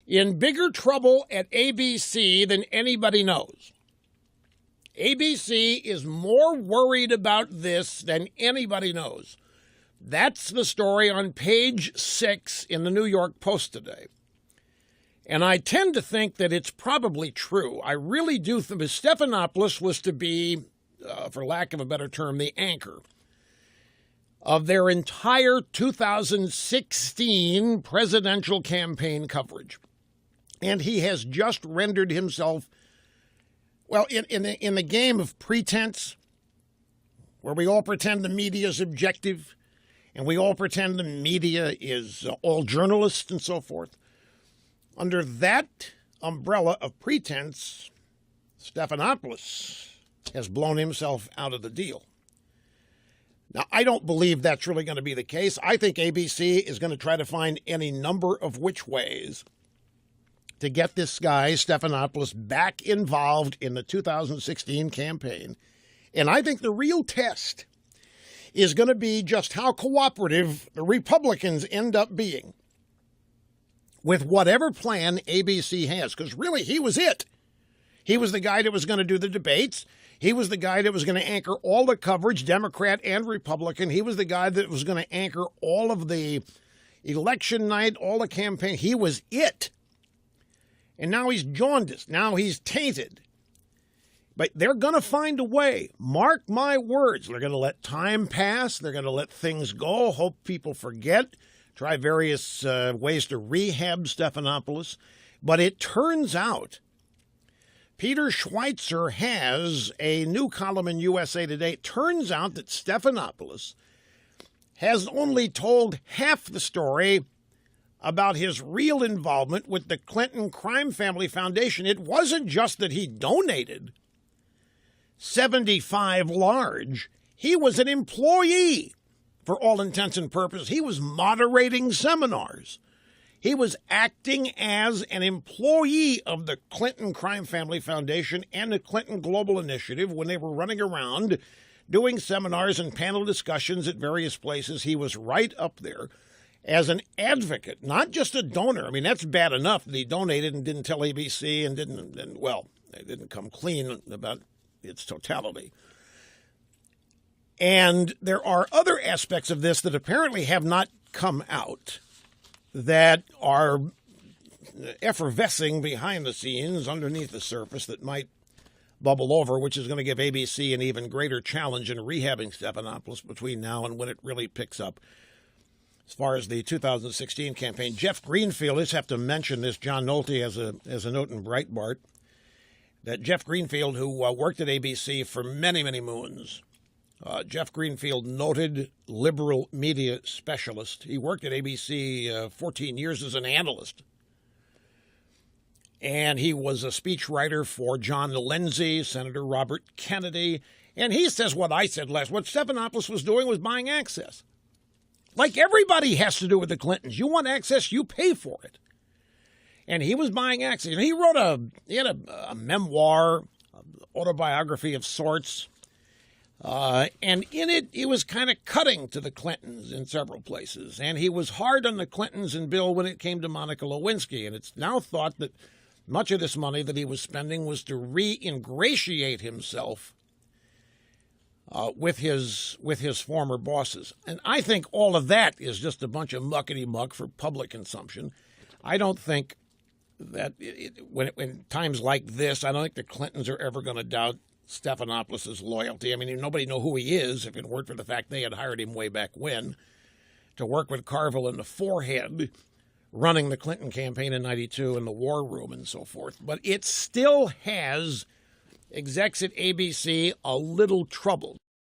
in bigger trouble at ABC than anybody knows. ABC is more worried about this than anybody knows. That's the story on page 6 in the New York Post today. And I tend to think that it's probably true. I really do think Stephanopoulos was to be, for lack of a better term, the anchor of their entire 2016 presidential campaign coverage. And he has just rendered himself, well, in the game of pretense, where we all pretend the media is objective, and we all pretend the media is all journalists and so forth. Under that umbrella of pretense, Stephanopoulos has blown himself out of the deal. Now, I don't believe that's really going to be the case. I think ABC is going to try to find any number of which ways to get this guy, Stephanopoulos, back involved in the 2016 campaign. And I think the real test is going to be just how cooperative the Republicans end up being with whatever plan ABC has. Because really, he was it. He was the guy that was going to do the debates. He was the guy that was going to anchor all the coverage, Democrat and Republican. He was the guy that was going to anchor all of the election night, all the campaign. He was it. And now he's jaundiced. Now he's tainted. But they're going to find a way. Mark my words. They're going to let time pass. They're going to let things go. Hope people forget. Try various ways to rehab Stephanopoulos. But it turns out Peter Schweitzer has a new column in USA Today. It turns out that Stephanopoulos has only told half the story about his real involvement with the Clinton Crime Family Foundation. It wasn't just that he donated 75 large. He was an employee for all intents and purposes. He was moderating seminars. He was acting as an employee of the Clinton Crime Family Foundation and the Clinton Global Initiative when they were running around doing seminars and panel discussions at various places. He was right up there as an advocate, not just a donor. I mean, that's bad enough that he donated and didn't tell ABC and they didn't come clean about its totality. And there are other aspects of this that apparently have not come out that are effervescing behind the scenes, underneath the surface, that might bubble over, which is going to give ABC an even greater challenge in rehabbing Stephanopoulos between now and when it really picks up. As far as the 2016 campaign, Jeff Greenfield, I just have to mention this. John Nolte has a note in Breitbart that Jeff Greenfield, who worked at ABC for many, many moons, Jeff Greenfield, noted liberal media specialist. He worked at ABC 14 years as an analyst. And he was a speechwriter for John Lindsay, Senator Robert Kennedy. And he says what I said last. What Stephanopoulos was doing was buying access. Like everybody has to do with the Clintons. You want access, you pay for it. And he was buying access. And he had a memoir, autobiography of sorts. And in it, he was kind of cutting to the Clintons in several places. And he was hard on the Clintons and Bill when it came to Monica Lewinsky. And it's now thought that much of this money that he was spending was to re-ingratiate himself with his former bosses. And I think all of that is just a bunch of muckety-muck for public consumption. I don't think that when times like this, I don't think the Clintons are ever going to doubt Stephanopoulos' loyalty. I mean, nobody know who he is if it weren't for the fact they had hired him way back when to work with Carville in the forehead, running the Clinton campaign in '92 in the war room and so forth. But it still has execs at ABC a little troubled.